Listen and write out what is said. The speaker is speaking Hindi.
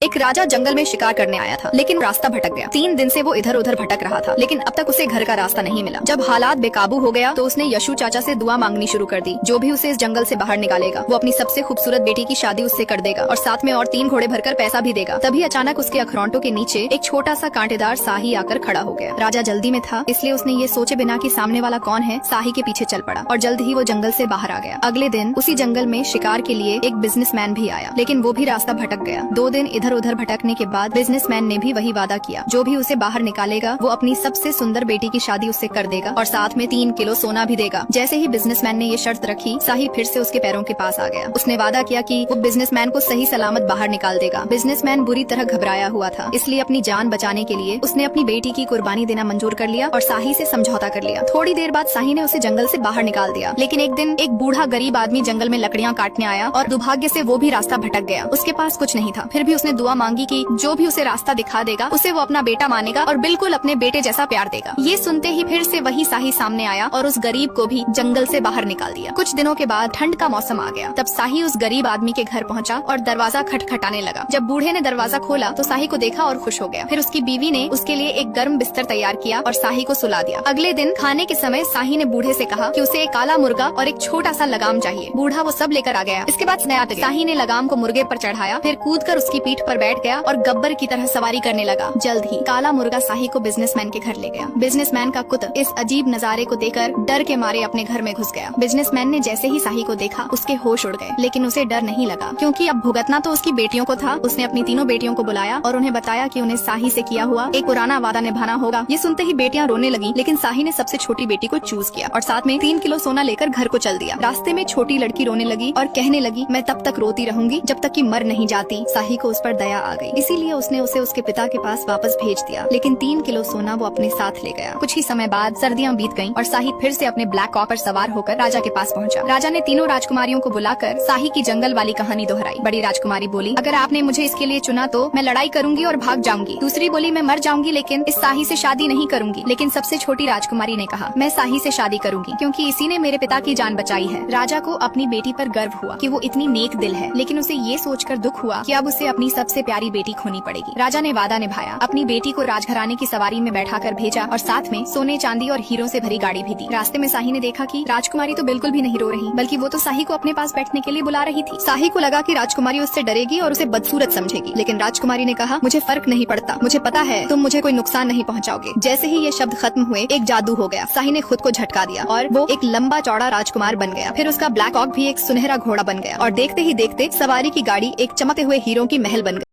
एक राजा जंगल में शिकार करने आया था, लेकिन रास्ता भटक गया। 3 दिन से वो इधर उधर भटक रहा था, लेकिन अब तक उसे घर का रास्ता नहीं मिला। जब हालात बेकाबू हो गया तो उसने यशु चाचा से दुआ मांगनी शुरू कर दी। जो भी उसे इस जंगल से बाहर निकालेगा वो अपनी सबसे खूबसूरत बेटी की शादी उससे कर देगा और साथ में और 3 घोड़े भरकर पैसा भी देगा। तभी अचानक उसके अखरोंटों के नीचे एक छोटा सा कांटेदार शाही आकर खड़ा हो गया। राजा जल्दी में था, इसलिए उसने ये सोचे बिना कि सामने वाला कौन है शाही के पीछे चल पड़ा और जल्द ही वो जंगल से बाहर आ गया। अगले दिन उसी जंगल में शिकार के लिए एक बिजनेसमैन भी आया, लेकिन वो भी रास्ता भटक गया। 2 दिन इधर उधर भटकने के बाद बिजनेसमैन ने भी वही वादा किया, जो भी उसे बाहर निकालेगा वो अपनी सबसे सुंदर बेटी की शादी उससे कर देगा और साथ में 3 किलो सोना भी देगा। जैसे ही बिजनेसमैन ने ये शर्त रखी, शाही फिर से उसके पैरों के पास आ गया। उसने वादा किया कि वो बिजनेसमैन को सही सलामत बाहर निकाल देगा। बिजनेसमैन बुरी तरह घबराया हुआ था, इसलिए अपनी जान बचाने के लिए उसने अपनी बेटी की कुर्बानी देना मंजूर कर लिया और शाही से समझौता कर लिया। थोड़ी देर बाद शाही ने उसे जंगल से बाहर निकाल दिया, लेकिन एक दिन एक बूढ़ा गरीब आदमी जंगल में लकड़ियाँ काटने आया और दुर्भाग्य से वो भी रास्ता भटक गया। उसके पास कुछ नहीं था, फिर भी उसने दुआ मांगी कि जो भी उसे रास्ता दिखा देगा उसे वो अपना बेटा मानेगा और बिल्कुल अपने बेटे जैसा प्यार देगा। ये सुनते ही फिर से वही शाही सामने आया और उस गरीब को भी जंगल से बाहर निकाल दिया। कुछ दिनों के बाद ठंड का मौसम आ गया। तब शाही उस गरीब आदमी के घर पहुंचा और दरवाजा खटखटाने लगा। जब बूढ़े ने दरवाजा खोला तो शाही को देखा और खुश हो गया। फिर उसकी बीवी ने उसके लिए एक गर्म बिस्तर तैयार किया और शाही को सुला दिया। अगले दिन खाने के समय शाही ने बूढ़े से कहा कि उसे एक काला मुर्गा और एक छोटा सा लगाम चाहिए। बूढ़ा वो सब लेकर आ गया। इसके बाद शाही ने लगाम को मुर्गे पर चढ़ाया, फिर कूदकर उसकी पीठ पर बैठ गया और गब्बर की तरह सवारी करने लगा। जल्द ही काला मुर्गा शाही को बिजनेसमैन के घर ले गया। बिजनेसमैन का कुत्ता इस अजीब नजारे को देखकर डर के मारे अपने घर में घुस गया। बिजनेसमैन ने जैसे ही शाही को देखा उसके होश उड़ गए, लेकिन उसे डर नहीं लगा क्योंकि अब भुगतना तो उसकी बेटियों को था। उसने अपनी तीनों बेटियों को बुलाया और उन्हें बताया कि उन्हें शाही से किया हुआ एक पुराना वादा निभाना होगा। ये सुनते ही बेटियां रोने लगी, लेकिन शाही ने सबसे छोटी बेटी को चूज किया और साथ में 3 किलो सोना लेकर घर को चल दिया। रास्ते में छोटी लड़की रोने लगी और कहने लगी, मैं तब तक रोती रहूंगी जब तक कि मर नहीं जाती। शाही को उस पर दया आ गई, इसीलिए उसने उसे उसके पिता के पास वापस भेज दिया, लेकिन 3 किलो सोना वो अपने साथ ले गया। कुछ ही समय बाद सर्दियां बीत गईं और शाही फिर से अपने ब्लैक कॉक पर सवार होकर राजा के पास पहुंचा। राजा ने तीनों राजकुमारियों को बुलाकर शाही की जंगल वाली कहानी दोहराई। बड़ी राजकुमारी बोली, अगर आपने मुझे इसके लिए चुना तो मैं लड़ाई करूंगी और भाग जाऊंगी। दूसरी बोली, मैं मर जाऊंगी लेकिन इस शाही से शादी नहीं करूंगी। लेकिन सबसे छोटी राजकुमारी ने कहा, मैं शाही से शादी करूंगी क्योंकि इसी ने मेरे पिता की जान बचाई है। राजा को अपनी बेटी पर गर्व हुआ कि वो इतनी नेक दिल है, लेकिन उसे ये सोचकर दुख हुआ कि अब उसे अपनी सबसे प्यारी बेटी खोनी पड़ेगी। राजा ने वादा निभाया, अपनी बेटी को राजघराने की सवारी में बैठाकर भेजा और साथ में सोने चांदी और हीरों से भरी गाड़ी भी दी। रास्ते में शाही ने देखा कि राजकुमारी तो बिल्कुल भी नहीं रो रही, बल्कि वो तो शाही को अपने पास बैठने के लिए बुला रही थी। शाही को लगा कि राजकुमारी उससे डरेगी और उसे बदसूरत समझेगी, लेकिन राजकुमारी ने कहा, मुझे फर्क नहीं पड़ता, मुझे पता है तुम मुझे कोई नुकसान नहीं पहुंचाओगे। जैसे ही ये शब्द खत्म हुए एक जादू हो गया। शाही ने खुद को झटका दिया और वो एक लंबा चौड़ा राजकुमार बन गया। फिर उसका ब्लैक कॉक भी एक सुनहरा घोड़ा बन गया और देखते ही देखते सवारी की गाड़ी एक चमकते हुए हीरों की महल बन